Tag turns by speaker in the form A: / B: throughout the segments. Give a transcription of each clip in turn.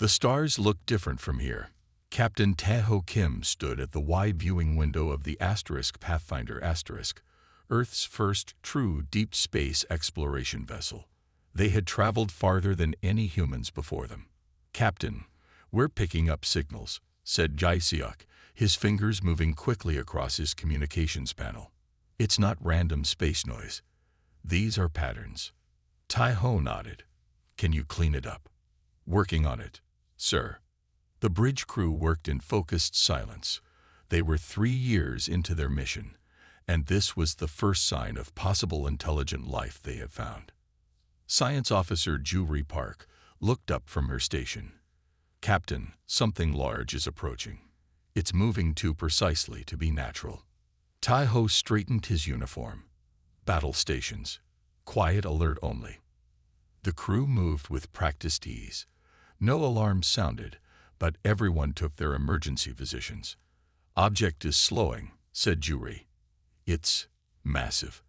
A: The stars looked different from here. Captain Taeho Kim stood at the wide viewing window of the Pathfinder Earth's first true deep space exploration vessel. They had traveled farther than any humans before them. "Captain, we're picking up signals," said Jae-seok, his fingers moving quickly across his communications panel. "It's not random space noise. These are patterns." Taeho nodded. "Can you clean it up?" "Working on it, sir." The bridge crew worked in focused silence. They were 3 years into their mission, and this was the first sign of possible intelligent life they had found. Science Officer Juri Park looked up from her station. "Captain, something large is approaching. It's moving too precisely to be natural." Taeho straightened his uniform. "Battle stations. Quiet alert only." The crew moved with practiced ease. No alarms sounded, but everyone took their emergency positions. "Object is slowing," said Juri. "It's massive.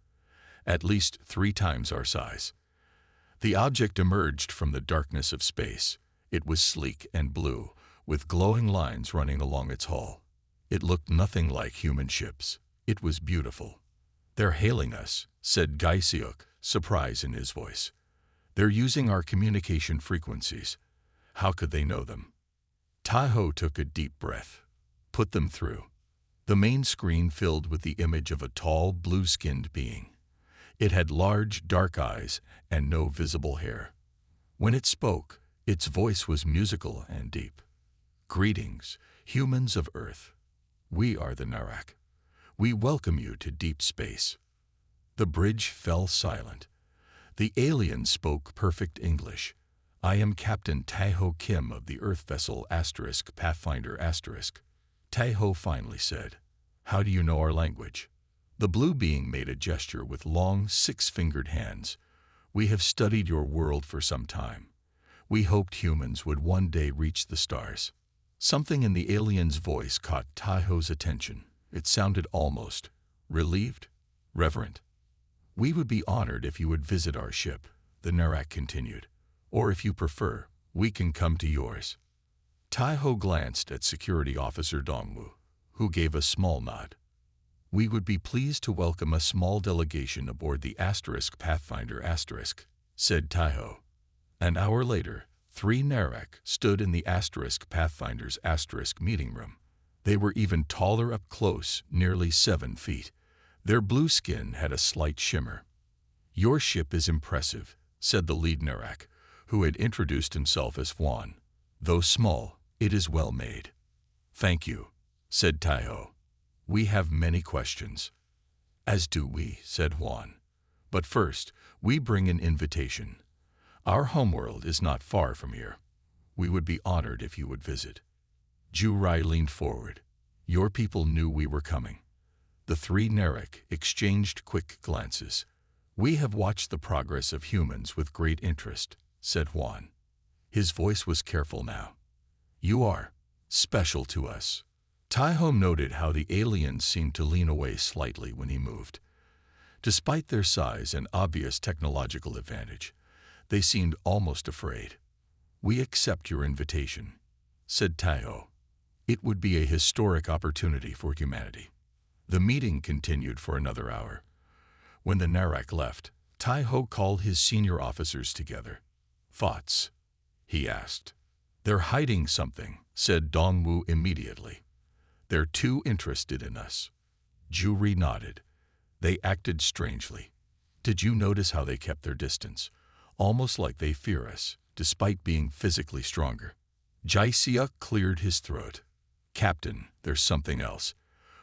A: At least 3 times our size." The object emerged from the darkness of space. It was sleek and blue, with glowing lines running along its hull. It looked nothing like human ships. It was beautiful. "They're hailing us," said Jae-seok, surprise in his voice. "They're using our communication frequencies. How could they know them?" Taeho took a deep breath. "Put them through." The main screen filled with the image of a tall, blue-skinned being. It had large, dark eyes and no visible hair. When it spoke, its voice was musical and deep. "Greetings, humans of Earth. We are the Narak. We welcome you to deep space." The bridge fell silent. The alien spoke perfect English. "I am Captain Taeho Kim of the Earth vessel Pathfinder *." Taeho finally said, "How do you know our language?" The blue being made a gesture with long, 6-fingered hands. "We have studied your world for some time. We hoped humans would one day reach the stars." Something in the alien's voice caught Taeho's attention. It sounded almost relieved, reverent. "We would be honored if you would visit our ship," the Narak continued. "Or if you prefer, we can come to yours." Taeho glanced at Security Officer Dongwoo, who gave a small nod. "We would be pleased to welcome a small delegation aboard the Pathfinder *" said Taeho. An hour later, 3 Narak stood in the Pathfinder's * meeting room. They were even taller up close, nearly 7 feet. Their blue skin had a slight shimmer. "Your ship is impressive," said the lead Narak, who had introduced himself as Hwan. "Though small, it is well made." "Thank you," said Taeho. "We have many questions." "As do we," said Hwan. "But first, we bring an invitation. Our homeworld is not far from here. We would be honored if you would visit." Juri leaned forward. "Your people knew we were coming." The 3 Narak exchanged quick glances. "We have watched the progress of humans with great interest," said Hwan. His voice was careful now. "You are special to us." Taeho noted how the aliens seemed to lean away slightly when he moved. Despite their size and obvious technological advantage, they seemed almost afraid. "We accept your invitation," said Taeho. "It would be a historic opportunity for humanity." The meeting continued for another hour. When the Narak left, Taeho called his senior officers together. "Thoughts?" he asked. "They're hiding something," said Dongwoo immediately. "They're too interested in us." Juri nodded. "They acted strangely. Did you notice how they kept their distance? Almost like they fear us, despite being physically stronger." Jae-seok cleared his throat. "Captain, there's something else.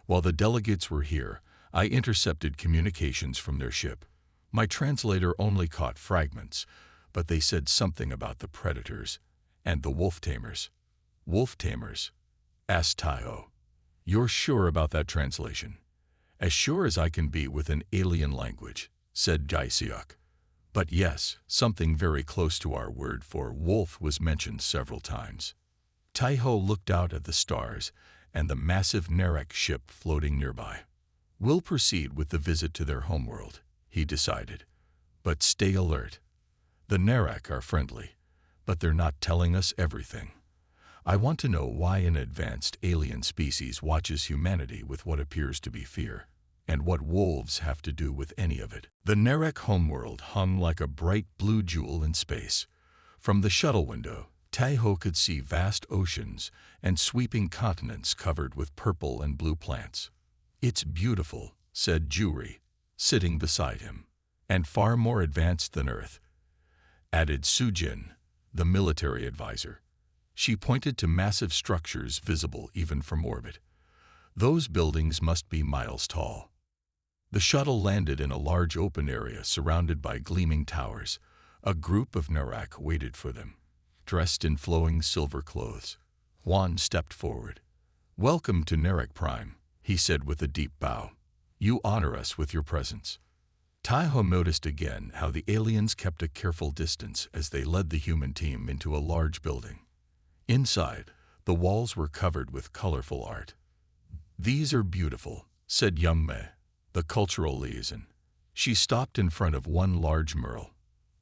A: While the delegates were here, I intercepted communications from their ship. My translator only caught fragments, but they said something about the predators and the wolf tamers." "Wolf tamers?" asked Taeho. "You're sure about that translation?" "As sure as I can be with an alien language," said Jae-seok. "But yes, something very close to our word for wolf was mentioned several times." Taeho looked out at the stars and the massive Narak ship floating nearby. "We'll proceed with the visit to their homeworld," he decided. "But stay alert. The Narak are friendly, but they're not telling us everything." I want to know why an advanced alien species watches humanity with what appears to be fear, and what wolves have to do with any of it. The Narek homeworld hung like a bright blue jewel in space. From the shuttle window, Taiho could see vast oceans and sweeping continents covered with purple and blue plants. "It's beautiful," said Juri, sitting beside him. "And far more advanced than Earth," added Sujin, the military advisor. She pointed to massive structures visible even from orbit. "Those buildings must be miles tall." The shuttle landed in a large open area surrounded by gleaming towers. A group of Narek waited for them, dressed in flowing silver clothes. Juan stepped forward. "Welcome to Narek Prime," he said with a deep bow. "You honor us with your presence." Taiho noticed again how the aliens kept a careful distance as they led the human team into a large building. Inside, the walls were covered with colorful art. "These are beautiful," said Young Mei, the cultural liaison. She stopped in front of one large mural.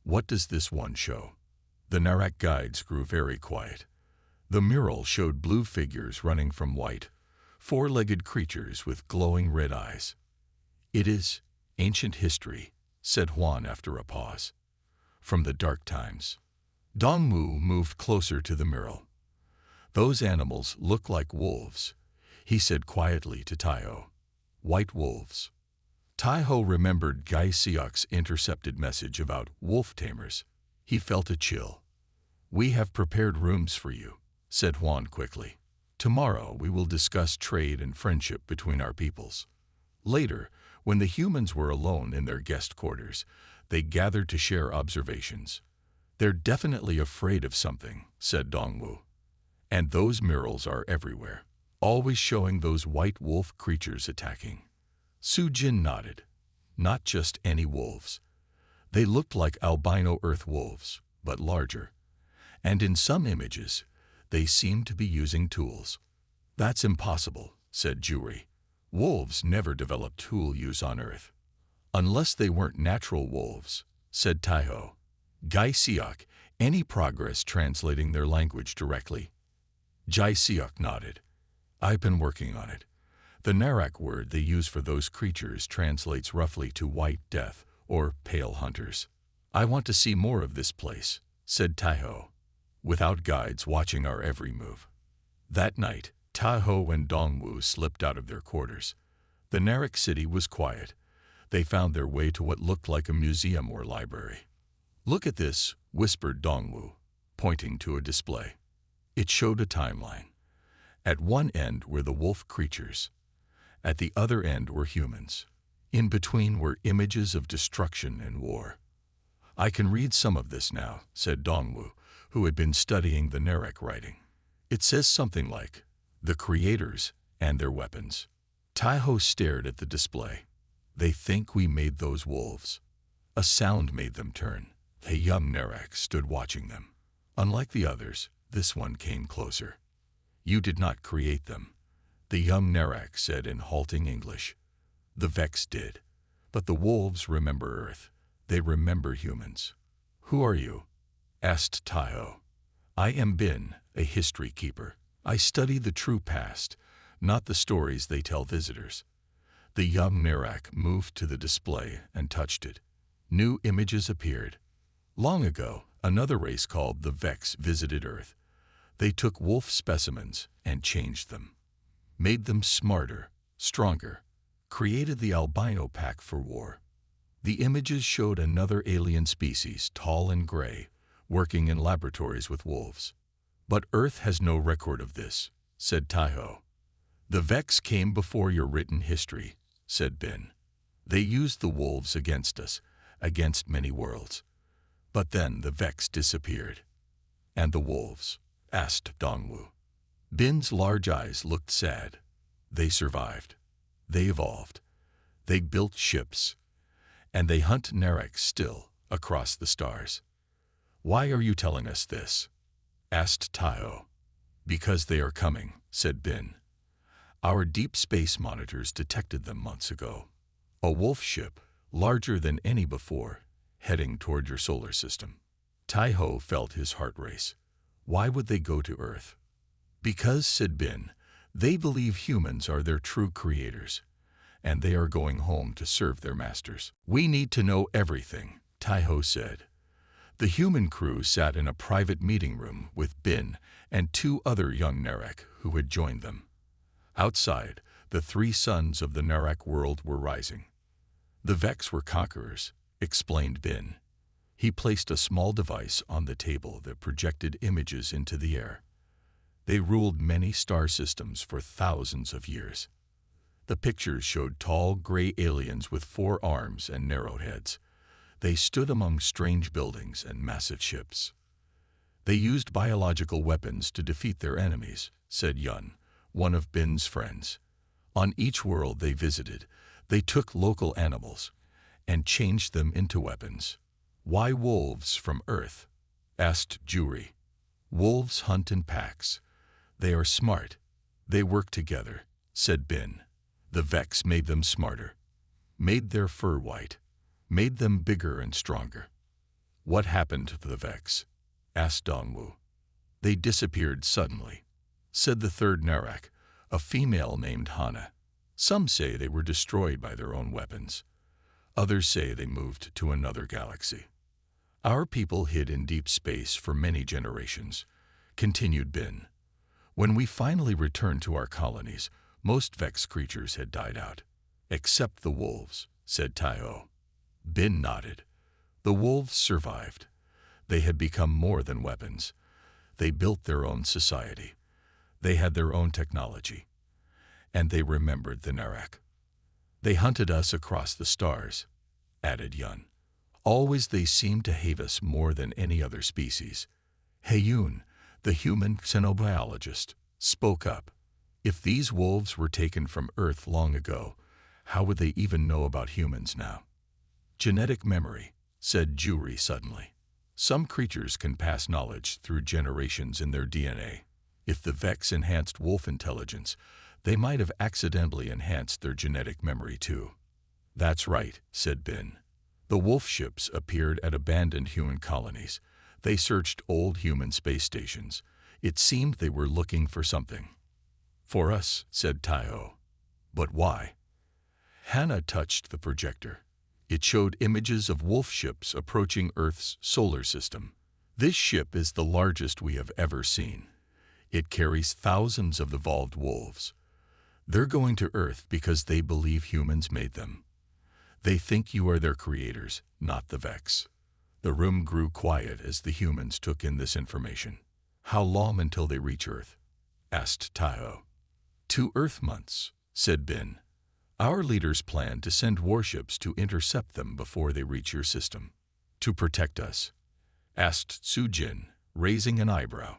A: "What does this one show?" The Narek guides grew very quiet. The mural showed blue figures running from white, four-legged creatures with glowing red eyes. "It is ancient history," said Juan after a pause. "From the dark times." Dongwu moved closer to the mural. "Those animals look like wolves," he said quietly to Taiho. "White wolves." Taiho remembered Gai Siok's intercepted message about wolf tamers. He felt a chill. "We have prepared rooms for you," said Juan quickly. "Tomorrow we will discuss trade and friendship between our peoples." Later, when the humans were alone in their guest quarters, they gathered to share observations. "They're definitely afraid of something," said Dongwu. "And those murals are everywhere, always showing those white wolf creatures attacking." Sujin nodded. "Not just any wolves. They looked like albino earth wolves, but larger. And in some images, they seemed to be using tools." "That's impossible," said Juri. "Wolves never developed tool use on Earth." "Unless they weren't natural wolves," said Taiho. "Gai Siok, any progress translating their language directly?" Jai Siok nodded. "I've been working on it. The Narek word they use for those creatures translates roughly to white death or pale hunters." "I want to see more of this place," said Taiho, "without guides watching our every move." That night, Taiho and Dongwu slipped out of their quarters. The Narek city was quiet. They found their way to what looked like a museum or library. "Look at this," whispered Dongwu, pointing to a display. It showed a timeline. At one end were the wolf creatures. At the other end were humans. In between were images of destruction and war. "I can read some of this now," said Dongwu, who had been studying the Narek writing. "It says something like, 'The creators and their weapons.'" Taiho stared at the display. "They think we made those wolves." A sound made them turn. A young Narek stood watching them. Unlike the others, this one came closer. "You did not create them," the young Narek said in halting English. "The Vex did. But the wolves remember Earth. They remember humans." "Who are you?" asked Taiho. "I am Bin, a history keeper. I study the true past, not the stories they tell visitors." The young Narek moved to the display and touched it. New images appeared. Long ago, another race called the Vex visited Earth. They took wolf specimens and changed them, made them smarter, stronger, created the albino pack for war. The images showed another alien species, tall and gray, working in laboratories with wolves. "But Earth has no record of this," said Taiho. "The Vex came before your written history," said Bin. "They used the wolves against us, against many worlds. But then the Vex disappeared." "And the wolves?" asked Dongwu. Bin's large eyes looked sad. "They survived. They evolved. They built ships. And they hunt Narek still, across the stars." "Why are you telling us this?" asked Taiho. "Because they are coming," said Bin. "Our deep space monitors detected them months ago. A wolf ship, larger than any before, heading toward your solar system." Taiho felt his heart race. Why would they go to Earth? Because, said Bin, they believe humans are their true creators, and they are going home to serve their masters. We need to know everything, Taiho said. The human crew sat in a private meeting room with Bin and two other young Narek who had joined them. Outside, the three suns of the Narek world were rising. The Vex were conquerors, explained Bin. He placed a small device on the table that projected images into the air. They ruled many star systems for thousands of years. The pictures showed tall, gray aliens with 4 arms and narrow heads. They stood among strange buildings and massive ships. They used biological weapons to defeat their enemies, said Yun, one of Bin's friends. On each world they visited, they took local animals and changed them into weapons. Why wolves from Earth? Asked Juri. Wolves hunt in packs. They are smart. They work together, said Bin. The Vex made them smarter, made their fur white, made them bigger and stronger. What happened to the Vex? Asked Dongwu. They disappeared suddenly, said the third Narek, a female named Hana. Some say they were destroyed by their own weapons. Others say they moved to another galaxy. Our people hid in deep space for many generations, continued Bin. When we finally returned to our colonies, most Vex creatures had died out. Except the wolves, said Taiho. Bin nodded. The wolves survived. They had become more than weapons. They built their own society. They had their own technology. And they remembered the Narek. They hunted us across the stars, added Yun. Always they seemed to hate us more than any other species. Heyoon, the human xenobiologist, spoke up. If these wolves were taken from Earth long ago, how would they even know about humans now? Genetic memory, said Juri suddenly. Some creatures can pass knowledge through generations in their DNA. If the Vex enhanced wolf intelligence, they might have accidentally enhanced their genetic memory too. That's right, said Bin. The wolf ships appeared at abandoned human colonies. They searched old human space stations. It seemed they were looking for something. For us, said Taiho. But why? Hana touched the projector. It showed images of wolf ships approaching Earth's solar system. This ship is the largest we have ever seen. It carries thousands of evolved wolves. They're going to Earth because they believe humans made them. They think you are their creators, not the Vex. The room grew quiet as the humans took in this information. How long until they reach Earth? Asked Taiho. 2 Earth months, said Bin. Our leaders plan to send warships to intercept them before they reach your system. To protect us? Asked Sujin, raising an eyebrow.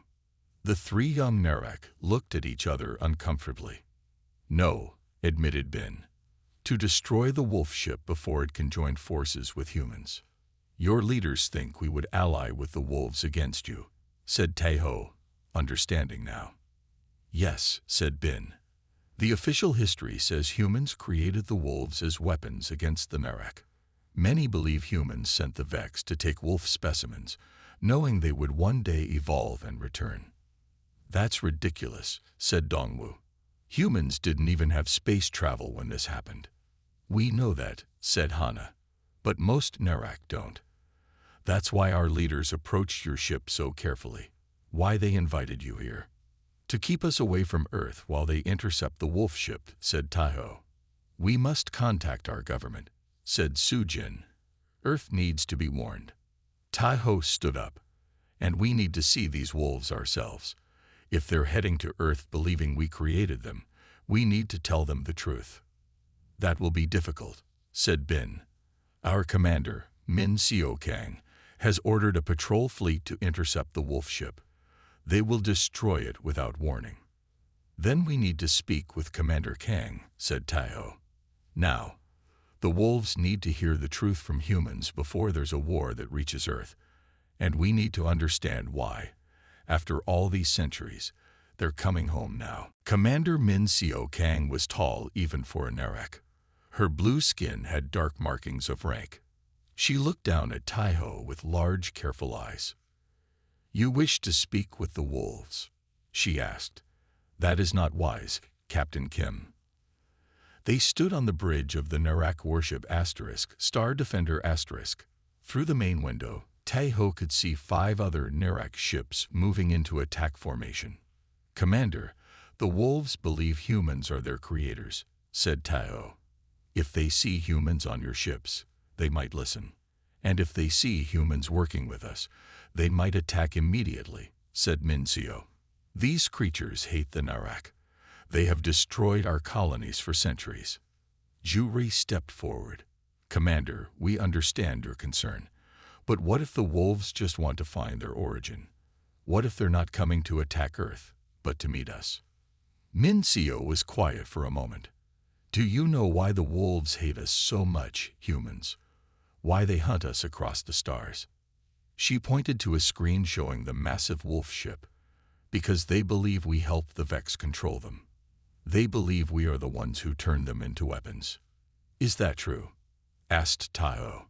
A: The 3 young Narek looked at each other uncomfortably. No, admitted Bin. To destroy the wolf ship before it can join forces with humans. Your leaders think we would ally with the wolves against you, said Taiho, understanding now. Yes, said Bin. The official history says humans created the wolves as weapons against the Narek. Many believe humans sent the Vex to take wolf specimens, knowing they would one day evolve and return. That's ridiculous, said Dongwu. Humans didn't even have space travel when this happened. We know that, said Hana, but most Narek don't. That's why our leaders approached your ship so carefully, why they invited you here. To keep us away from Earth while they intercept the wolf ship, said Taiho. We must contact our government, said Sujin. Earth needs to be warned. Taiho stood up. And we need to see these wolves ourselves. If they're heading to Earth believing we created them, we need to tell them the truth. That will be difficult, said Bin. Our commander, Min Seo Kang, has ordered a patrol fleet to intercept the wolf ship. They will destroy it without warning. Then we need to speak with Commander Kang, said Taiho. Now, the wolves need to hear the truth from humans before there's a war that reaches Earth, and we need to understand why. After all these centuries, they're coming home now. Commander Min Seo Kang was tall even for a Narek. Her blue skin had dark markings of rank. She looked down at Taiho with large, careful eyes. You wish to speak with the wolves? She asked. That is not wise, Captain Kim. They stood on the bridge of the Narak warship Star Defender *. Through the main window, Tae-ho could see 5 other Narak ships moving into attack formation. "Commander, the wolves believe humans are their creators," said Tae-ho. "If they see humans on your ships, they might listen. And if they see humans working with us, they might attack immediately," said Min-seo. "These creatures hate the Narak. They have destroyed our colonies for centuries." Juri stepped forward. "Commander, we understand your concern. But what if the wolves just want to find their origin? What if they're not coming to attack Earth, but to meet us?" Min-seo was quiet for a moment. "Do you know why the wolves hate us so much, humans? Why they hunt us across the stars?" She pointed to a screen showing the massive wolf ship. "Because they believe we help the Vex control them. They believe we are the ones who turn them into weapons." "Is that true?" asked Tae-ho.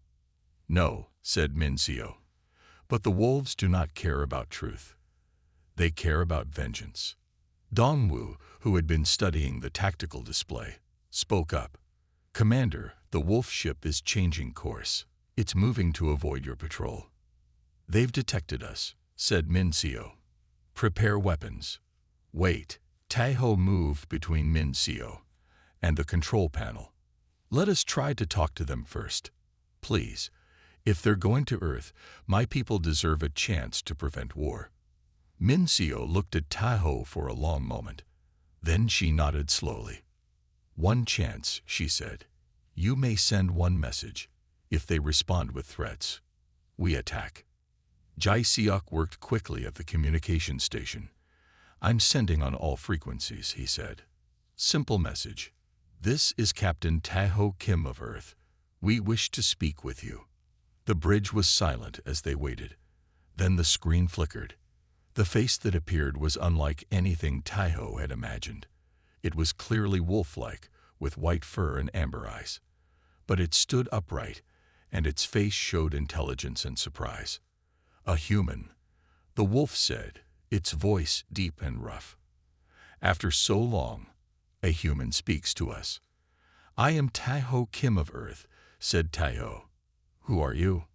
A: "No," said Min-seo. "But the wolves do not care about truth. They care about vengeance." Dongwoo, who had been studying the tactical display, spoke up. "Commander, the wolf ship is changing course. It's moving to avoid your patrol." "They've detected us," said Min-seo. "Prepare weapons." "Wait." Tae-ho moved between Min-seo and the control panel. "Let us try to talk to them first. Please. If they're going to Earth, my people deserve a chance to prevent war." Min-seo looked at Tae-ho for a long moment. Then she nodded slowly. "One chance," she said. "You may send one message. If they respond with threats, we attack." Jae-seok worked quickly at the communication station. "I'm sending on all frequencies," he said. "Simple message. This is Captain Tae-ho Kim of Earth. We wish to speak with you." The bridge was silent as they waited. Then the screen flickered. The face that appeared was unlike anything Tae-ho had imagined. It was clearly wolf-like, with white fur and amber eyes. But it stood upright, and its face showed intelligence and surprise. "A human," the wolf said, its voice deep and rough. "After so long, a human speaks to us." "I am Tae-ho Kim of Earth," said Tae-ho. "Who are you?"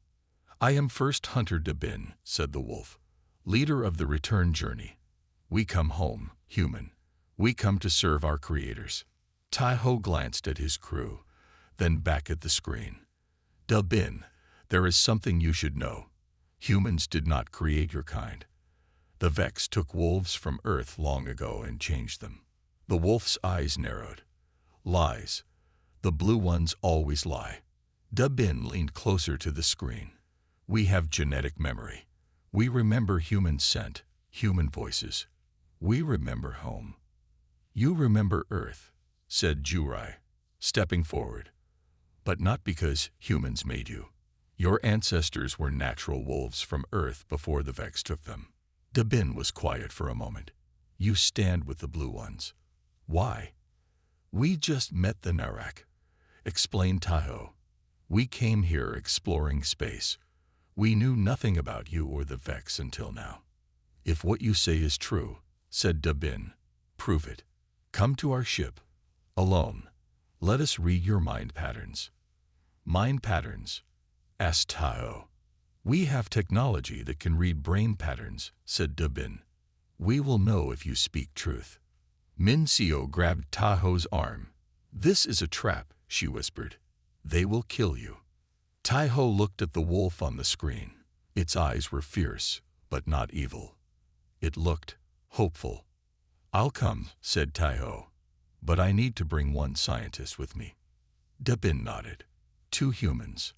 A: "I am First Hunter Dabin," said the wolf, "leader of the return journey. We come home, human. We come to serve our creators." Tae-ho glanced at his crew, then back at the screen. "Dabin, there is something you should know. Humans did not create your kind. The Vex took wolves from Earth long ago and changed them." The wolf's eyes narrowed. "Lies. The blue ones always lie." Dabin leaned closer to the screen. "We have genetic memory. We remember human scent, human voices. We remember home." "You remember Earth," said Juri, stepping forward. "But not because humans made you. Your ancestors were natural wolves from Earth before the Vex took them." Dabin was quiet for a moment. "You stand with the blue ones. Why?" "We just met the Narak," explained Tae-ho. "We came here exploring space. We knew nothing about you or the Vex until now." "If what you say is true," said Dabin, "prove it. Come to our ship. Alone. Let us read your mind patterns." "Mind patterns?" asked Tae-ho. "We have technology that can read brain patterns," said Dabin. "We will know if you speak truth." Min-seo grabbed Tae-ho's arm. "This is a trap," she whispered. "They will kill you." Tae-ho looked at the wolf on the screen. Its eyes were fierce, but not evil. It looked hopeful. "I'll come," said Tae-ho. "But I need to bring one scientist with me." Dabin nodded. "2 humans.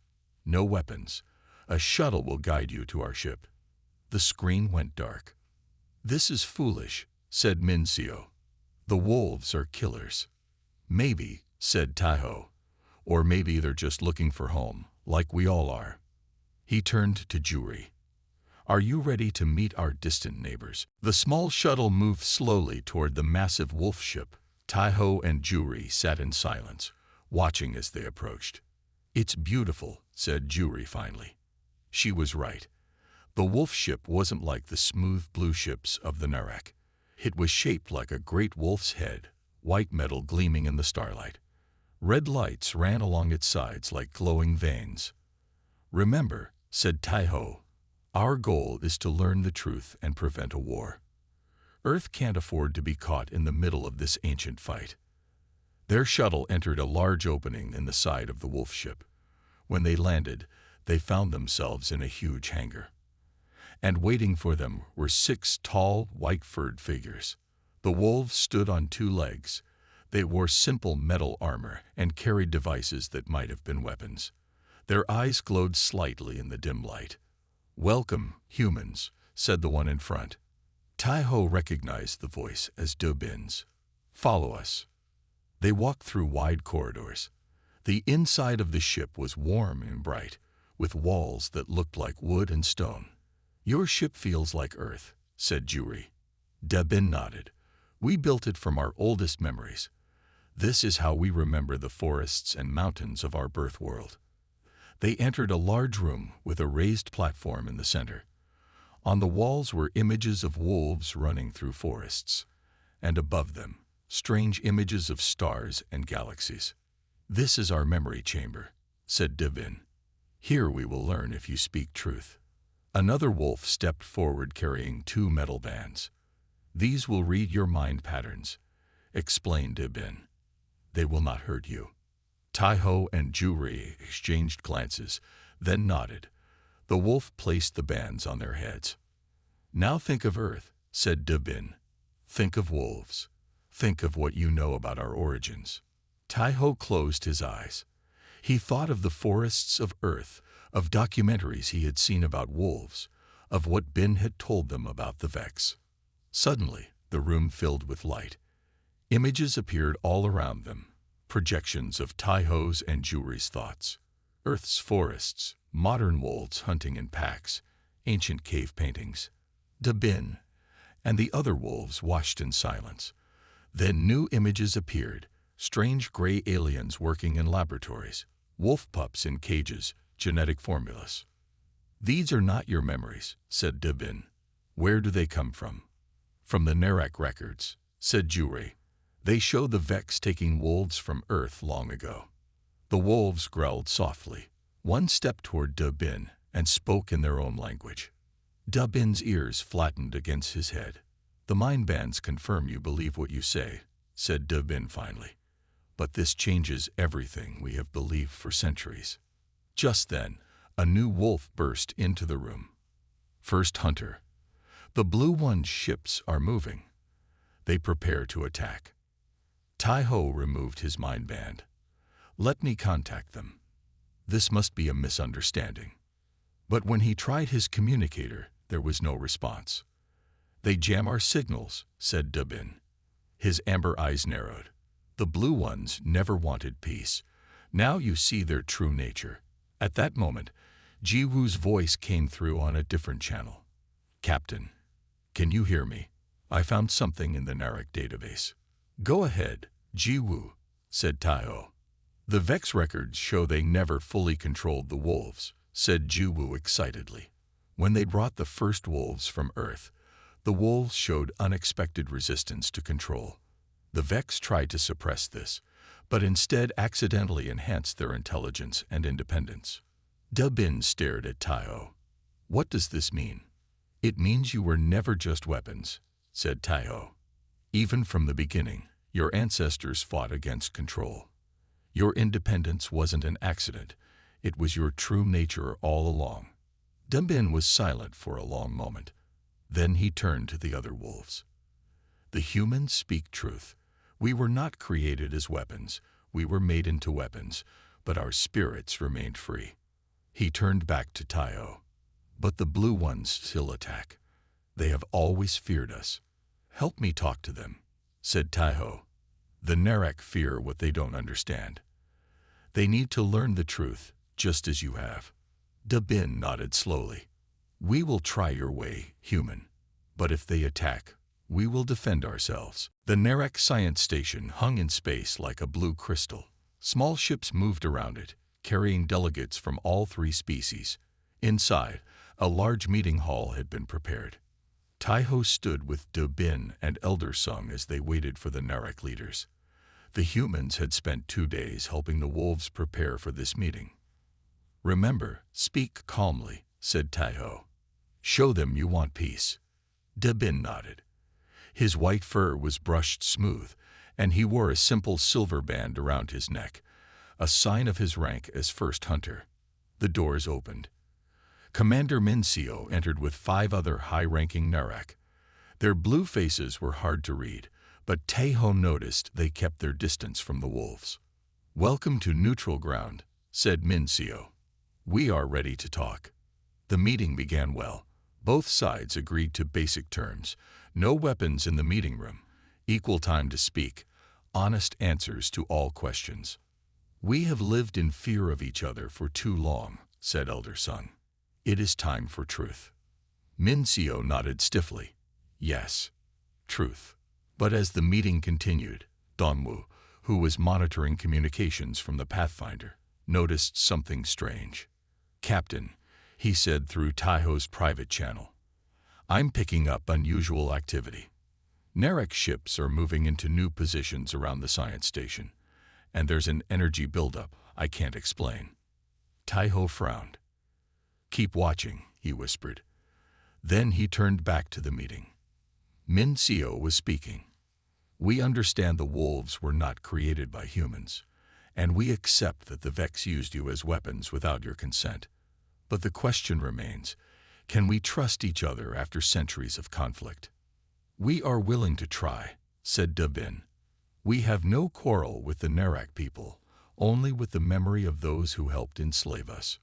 A: No weapons. A shuttle will guide you to our ship." The screen went dark. "This is foolish," said Min-seo. "The wolves are killers." "Maybe," said Tae-ho. "Or maybe they're just looking for home, like we all are." He turned to Juri. "Are you ready to meet our distant neighbors?" The small shuttle moved slowly toward the massive wolf ship. Tae-ho and Juri sat in silence, watching as they approached. "It's beautiful," said Juri finally. She was right. The wolf ship wasn't like the smooth blue ships of the Narak. It was shaped like a great wolf's head, white metal gleaming in the starlight. Red lights ran along its sides like glowing veins. "Remember," said Taiho, "our goal is to learn the truth and prevent a war. Earth can't afford to be caught in the middle of this ancient fight." Their shuttle entered a large opening in the side of the wolf ship. When they landed, they found themselves in a huge hangar. And waiting for them were 6 tall, white-furred figures. The wolves stood on 2 legs. They wore simple metal armor and carried devices that might have been weapons. Their eyes glowed slightly in the dim light. "Welcome, humans," said the one in front. Taiho recognized the voice as Dubin's. "Follow us." They walked through wide corridors. The inside of the ship was warm and bright, with walls that looked like wood and stone. "Your ship feels like Earth," said Juri. Dubin nodded. "We built it from our oldest memories. This is how we remember the forests and mountains of our birth world." They entered a large room with a raised platform in the center. On the walls were images of wolves running through forests, and above them, strange images of stars and galaxies. "This is our memory chamber," said Dubin. "Here we will learn if you speak truth." Another wolf stepped forward carrying 2 metal bands. "These will read your mind patterns," explained Dubin. "They will not hurt you." Taiho and Juri exchanged glances, then nodded. The wolf placed the bands on their heads. "Now think of Earth," said Dubin. "Think of wolves. Think of what you know about our origins." Taiho closed his eyes. He thought of the forests of Earth, of documentaries he had seen about wolves, of what Bin had told them about the Vex. Suddenly, the room filled with light. Images appeared all around them, projections of Taiho's and Juri's thoughts. Earth's forests, modern wolves hunting in packs, ancient cave paintings. Dubin and the other wolves watched in silence. Then new images appeared, strange gray aliens working in laboratories, wolf pups in cages, genetic formulas. "These are not your memories," said Dubin. "Where do they come from?" "From the Nerak records," said Juri. "They show the Vex taking wolves from Earth long ago." The wolves growled softly. One stepped toward Dubin and spoke in their own language. Dubin's ears flattened against his head. "The mind bands confirm you believe what you say," said Dubin finally. "But this changes everything we have believed for centuries." Just then, a new wolf burst into the room. "First Hunter, the Blue One's ships are moving. They prepare to attack." Taiho removed his mind band. "Let me contact them. This must be a misunderstanding." But when he tried his communicator, there was no response. "They jam our signals," said Dubin. His amber eyes narrowed. "The Blue Ones never wanted peace. Now you see their true nature." At that moment, Jiwoo's voice came through on a different channel. "Captain, can you hear me? I found something in the Nerak database." "Go ahead, Jiwoo," said Taiho. "The Vex records show they never fully controlled the wolves," said Jiwoo excitedly. "When they brought the first wolves from Earth, the wolves showed unexpected resistance to control. The Vex tried to suppress this, but instead accidentally enhanced their intelligence and independence." Dubin stared at Taiho. "What does this mean?" "It means you were never just weapons," said Taiho. "Even from the beginning, your ancestors fought against control. Your independence wasn't an accident. It was your true nature all along." Dubin was silent for a long moment. Then he turned to the other wolves. "The humans speak truth. We were not created as weapons. We were made into weapons, but our spirits remained free." He turned back to Taiho. "But the Blue Ones still attack. They have always feared us." "Help me talk to them," said Taiho. "The Nerak fear what they don't understand. They need to learn the truth, just as you have." Dubin nodded slowly. "We will try your way, human. But if they attack, we will defend ourselves." The Nerak science station hung in space like a blue crystal. Small ships moved around it, carrying delegates from all 3 species. Inside, a large meeting hall had been prepared. Taiho stood with De Bin and Elder Sung as they waited for the Narek leaders. The humans had spent 2 days helping the wolves prepare for this meeting. "Remember, speak calmly," said Taiho. "Show them you want peace." De Bin nodded. His white fur was brushed smooth, and he wore a simple silver band around his neck, a sign of his rank as first hunter. The doors opened. Commander Minseo entered with 5 other high-ranking Narek. Their blue faces were hard to read, but Taiho noticed they kept their distance from the wolves. "Welcome to neutral ground," said Minseo. "We are ready to talk." The meeting began well. Both sides agreed to basic terms: no weapons in the meeting room, equal time to speak, honest answers to all questions. "We have lived in fear of each other for too long," said Elder Sung. "It is time for truth." Minseo nodded stiffly. "Yes, truth." But as the meeting continued, Dongwu, who was monitoring communications from the Pathfinder, noticed something strange. "Captain," he said through Taiho's private channel, "I'm picking up unusual activity. Narek ships are moving into new positions around the science station, and there's an energy buildup I can't explain." Taiho frowned. "Keep watching," he whispered. Then he turned back to the meeting. Minseo was speaking. "We understand the wolves were not created by humans, and we accept that the Vex used you as weapons without your consent. But the question remains, can we trust each other after centuries of conflict?" "We are willing to try," said De Bin. "We have no quarrel with the Narek people, only with the memory of those who helped enslave us."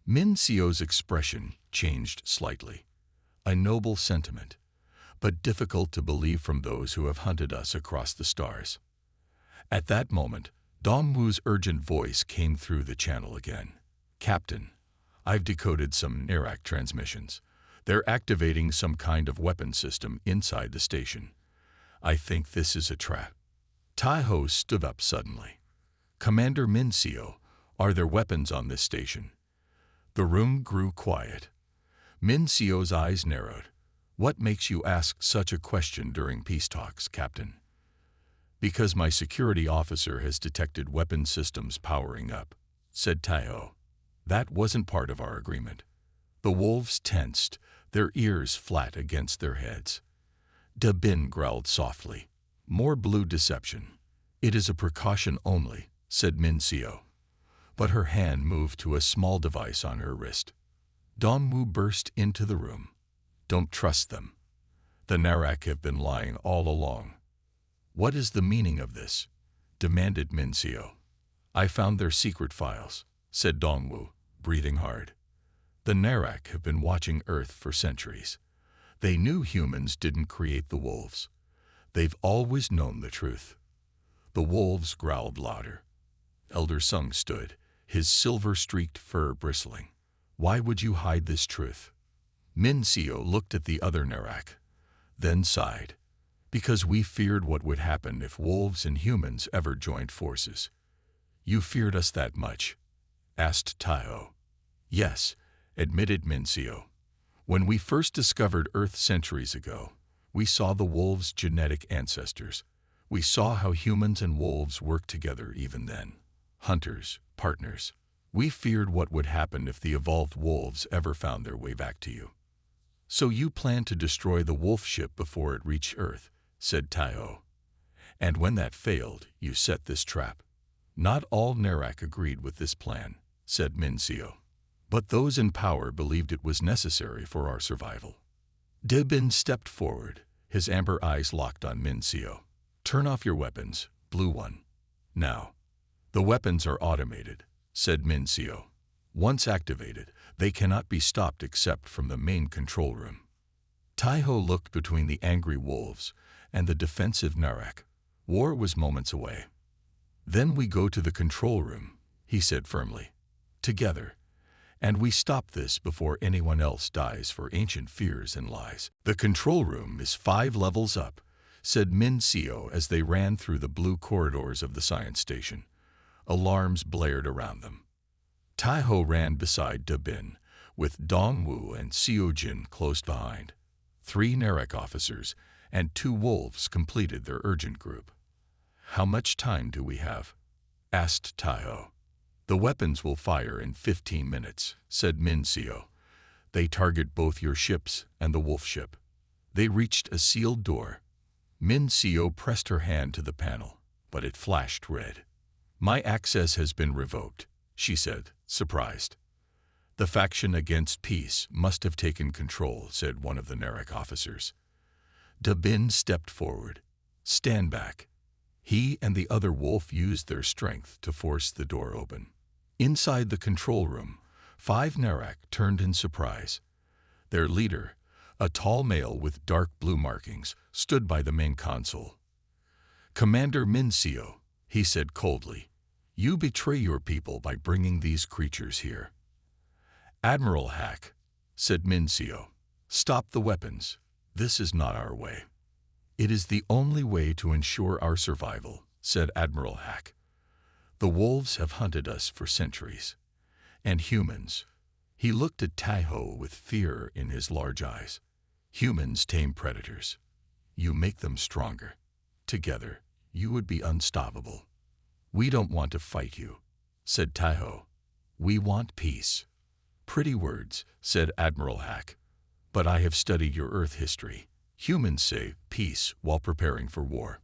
A: Minseo's expression changed slightly. "A noble sentiment, but difficult to believe from those who have hunted us across the stars." At that moment, Dongwu's urgent voice came through the channel again. "Captain, I've decoded some Narek transmissions. They're activating some kind of weapon system inside the station. I think this is a trap." Taiho stood up suddenly. "Commander Minseo, are there weapons on this station?" The room grew quiet. Minseo's eyes narrowed. "What makes you ask such a question during peace talks, Captain?" "Because my security officer has detected weapon systems powering up," said Taiho. "That wasn't part of our agreement." The wolves tensed, their ears flat against their heads. De Bin growled softly. "More blue deception." "It is a precaution only," said Minseo. But her hand moved to a small device on her wrist. Dongwu burst into the room. "Don't trust them. The Narek have been lying all along." "What is the meaning of this?" demanded Minseo. "I found their secret files," said Dongwu, breathing hard. "The Narek have been watching Earth for centuries. They knew humans didn't create the wolves. They've always known the truth." The wolves growled louder. Elder Sung stood, his silver-streaked fur bristling. "Why would you hide this truth?" Minseo looked at the other Narek, then sighed. "Because we feared what would happen if wolves and humans ever joined forces." "You feared us that much?" asked Taiho. "Yes," admitted Minseo. "When we first discovered Earth centuries ago, we saw the wolves' genetic ancestors. We saw how humans and wolves worked together even then. Hunters, partners. We feared what would happen if the evolved wolves ever found their way back to you." "So you planned to destroy the wolf ship before it reached Earth," said Taiho. "And when that failed, you set this trap." "Not all Narek agreed with this plan," said Minseo. "But those in power believed it was necessary for our survival." De Bin stepped forward, his amber eyes locked on Minseo. "Turn off your weapons, Blue One. Now." "The weapons are automated," said Minseo. "Once activated, they cannot be stopped except from the main control room." Taiho looked between the angry wolves and the defensive Narek. War was moments away. "Then we go to the control room," he said firmly. "Together. And we stop this before anyone else dies for ancient fears and lies." "The control room is 5 levels up," said Minseo as they ran through the blue corridors of the science station. Alarms blared around them. Taiho ran beside De Bin, with Dongwu and Seojin close behind. 3 Narek officers and 2 wolves completed their urgent group. "How much time do we have?" asked Taiho. "The weapons will fire in 15 minutes, said Min Seo. "They target both your ships and the wolf ship." They reached a sealed door. Min Seo pressed her hand to the panel, but it flashed red. "My access has been revoked," she said, surprised. "The faction against peace must have taken control," said one of the Narek officers. Dabin stepped forward. "Stand back." He and the other wolf used their strength to force the door open. Inside the control room, 5 Narek turned in surprise. Their leader, a tall male with dark blue markings, stood by the main console. "Commander Min Seo," he said coldly, "you betray your people by bringing these creatures here." "Admiral Hack," said Min Seo, "stop the weapons. This is not our way." "It is the only way to ensure our survival," said Admiral Hack. "The wolves have hunted us for centuries. And humans." He looked at Taiho with fear in his large eyes. "Humans tame predators. You make them stronger. Together, you would be unstoppable." "We don't want to fight you," said Taiho. "We want peace." "Pretty words," said Admiral Hack. "But I have studied your Earth history. Humans say peace while preparing for war."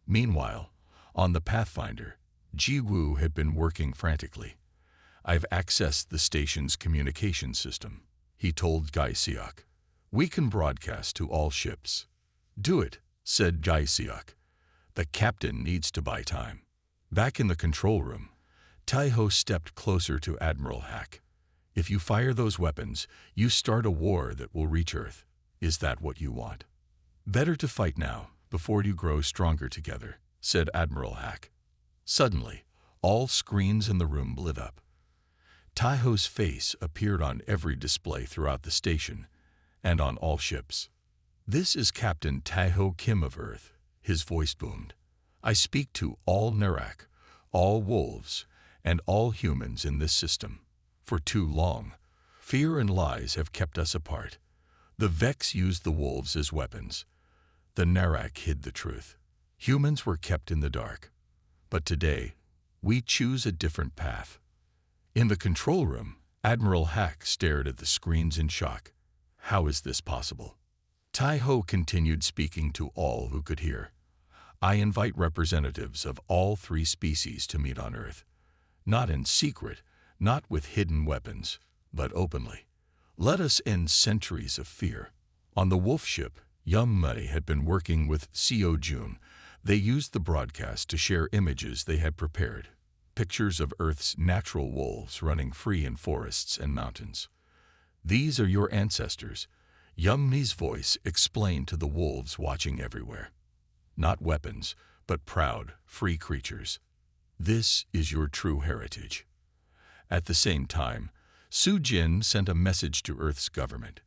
A: Meanwhile, on the Pathfinder, Ji-Woo had been working frantically. "I've accessed the station's communication system," he told Gai-Seok. "We can broadcast to all ships." "Do it," said Gai-Seok. "The captain needs to buy time." Back in the control room, Taiho stepped closer to Admiral Hack. "If you fire those weapons, you start a war that will reach Earth. Is that what you want?" "Better to fight now, before you grow stronger together," said Admiral Hack. Suddenly, all screens in the room lit up. Taiho's face appeared on every display throughout the station and on all ships. "This is Captain Taiho Kim of Earth," his voice boomed. "I speak to all Narek, all wolves, and all humans in this system. For too long, fear and lies have kept us apart. The Vex used the wolves as weapons. The Narek hid the truth. Humans were kept in the dark. But today, we choose a different path." In the control room, Admiral Hack stared at the screens in shock. "How is this possible?" Taiho continued speaking to all who could hear. "I invite representatives of all 3 species to meet on Earth. Not in secret, not with hidden weapons, but openly. Let us end centuries of fear." On the wolf ship, Yum Mei had been working with Seo Jun. They used the broadcast to share images they had prepared. Pictures of Earth's natural wolves running free in forests and mountains. "These are your ancestors," Yum Mei's voice explained to the wolves watching everywhere. "Not weapons, but proud, free creatures. This is your true heritage." At the same time, Su Jin sent a message to Earth's government.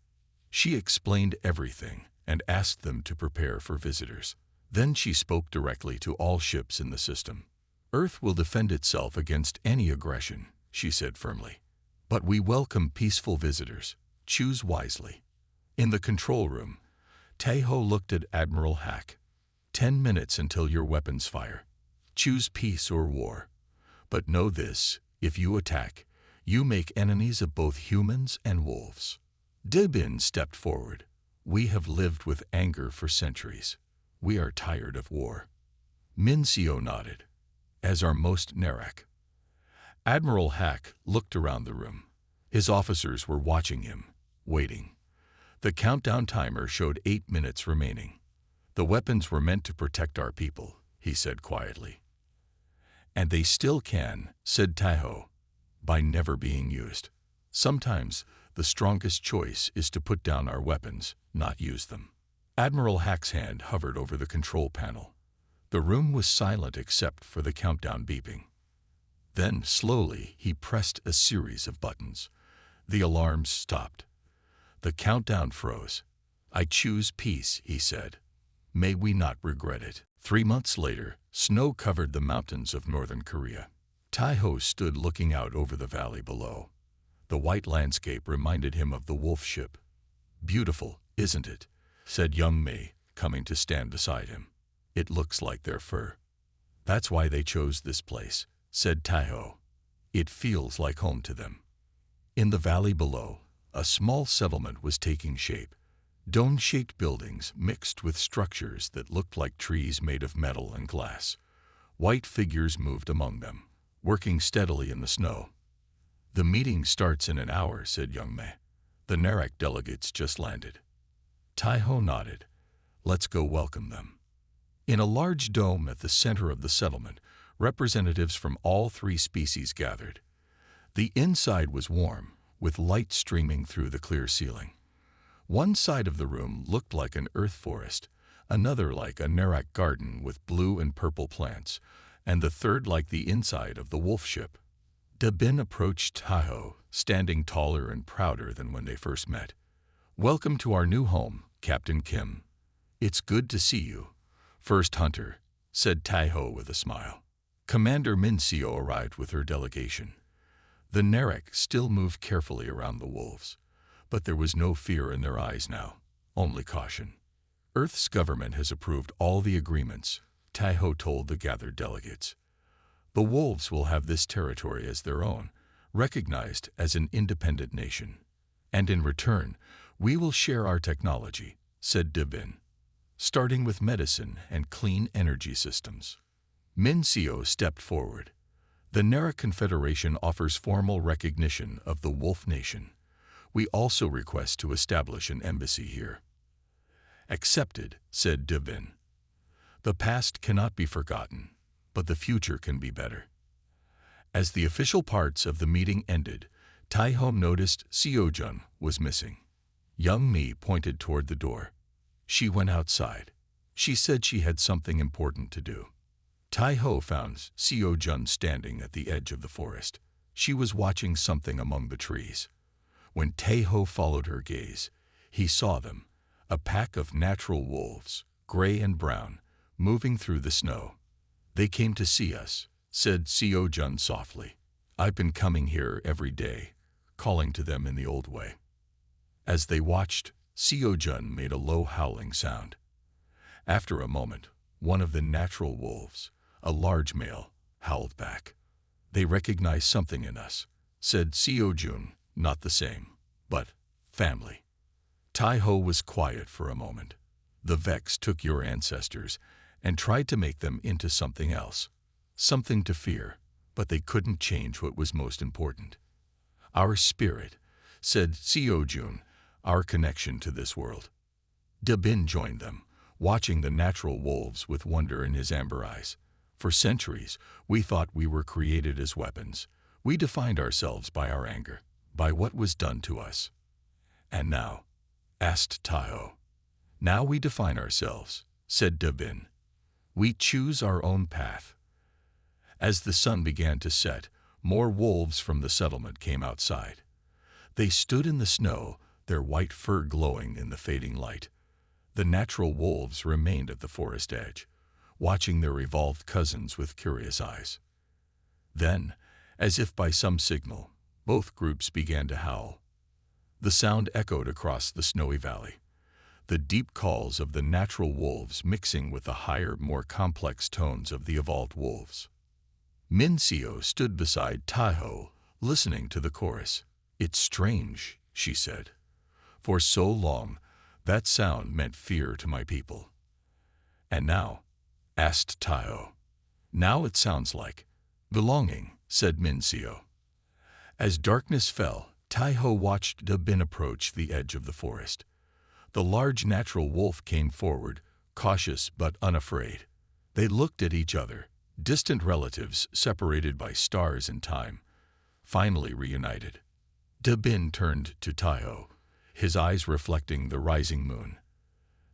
A: She explained everything and asked them to prepare for visitors. Then she spoke directly to all ships in the system. "Earth will defend itself against any aggression," she said firmly. "But we welcome peaceful visitors. Choose wisely." In the control room, Taiho looked at Admiral Hack. 10 minutes until your weapons fire. Choose peace or war. But know this, if you attack, you make enemies of both humans and wolves." Dibin stepped forward. "We have lived with anger for centuries. We are tired of war." Min Seo nodded, "As are most Narek." Admiral Hack looked around the room. His officers were watching him, waiting. The countdown timer showed 8 minutes remaining. "The weapons were meant to protect our people," he said quietly. "And they still can," said Taiho, "by never being used. Sometimes the strongest choice is to put down our weapons, not use them." Admiral Hack's hand hovered over the control panel. The room was silent except for the countdown beeping. Then, slowly, he pressed a series of buttons. The alarms stopped. The countdown froze. "I choose peace," he said. "May we not regret it." 3 months later, snow covered the mountains of northern Korea. Taiho stood looking out over the valley below. The white landscape reminded him of the wolf ship. "Beautiful, isn't it?" said young Mei, coming to stand beside him. It looks like their fur. That's why they chose this place, said Taiho. It feels like home to them. In the valley below, a small settlement was taking shape. Dome-shaped buildings mixed with structures that looked like trees made of metal and glass. White figures moved among them, working steadily in the snow. The meeting starts in an hour, said young Mei. The Narek delegates just landed. Taiho nodded. Let's go welcome them. In a large dome at the center of the settlement, representatives from all three species gathered. The inside was warm, with light streaming through the clear ceiling. One side of the room looked like an earth forest, another like a Narek garden with blue and purple plants, and the third like the inside of the wolf ship. Dabin approached Taiho, standing taller and prouder than when they first met. Welcome to our new home, Captain Kim. It's good to see you. First Hunter, said Taiho with a smile. Commander Minseo arrived with her delegation. The Narek still moved carefully around the wolves, but there was no fear in their eyes now, only caution. Earth's government has approved all the agreements, Taiho told the gathered delegates. The wolves will have this territory as their own, recognized as an independent nation. And in return, we will share our technology, said Dabin, starting with medicine and clean energy systems. Minseo stepped forward. The Narek Confederation offers formal recognition of the Wolf Nation. We also request to establish an embassy here. Accepted, said Dabin. The past cannot be forgotten, but the future can be better. As the official parts of the meeting ended, Taiho noticed Seojun was missing. Young Mi pointed toward the door. She went outside. She said she had something important to do. Taiho found Seojun standing at the edge of the forest. She was watching something among the trees. When Taiho followed her gaze, he saw them, a pack of natural wolves, gray and brown, moving through the snow. They came to see us, said Seojun softly. I've been coming here every day, calling to them in the old way. As they watched, Seojun made a low howling sound. After a moment, one of the natural wolves, a large male, howled back. They recognize something in us, said Seojun, not the same, but family. Taiho was quiet for a moment. The Vex took your ancestors and tried to make them into something else, something to fear, but they couldn't change what was most important. Our spirit, said Seojun, our connection to this world. Dabin joined them, watching the natural wolves with wonder in his amber eyes. For centuries, we thought we were created as weapons. We defined ourselves by our anger, by what was done to us. And now, asked Taiho. Now we define ourselves, said Dabin. We choose our own path. As the sun began to set, more wolves from the settlement came outside. They stood in the snow, their white fur glowing in the fading light. The natural wolves remained at the forest edge, watching their evolved cousins with curious eyes. Then, as if by some signal, both groups began to howl. The sound echoed across the snowy valley, the deep calls of the natural wolves mixing with the higher, more complex tones of the evolved wolves. Minseo stood beside Taiho, listening to the chorus. It's strange, she said. For so long, that sound meant fear to my people. And now, asked Taiho. Now it sounds like belonging, said Minseo. As darkness fell, Taiho watched Dabin approach the edge of the forest. The large natural wolf came forward, cautious but unafraid. They looked at each other, distant relatives separated by stars and time, finally reunited. Dabin turned to Taiho, his eyes reflecting the rising moon.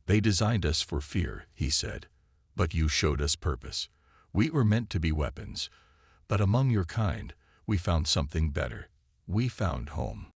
A: They designed us for fear, he said, but you showed us purpose. We were meant to be weapons, but among your kind, we found something better. We found home.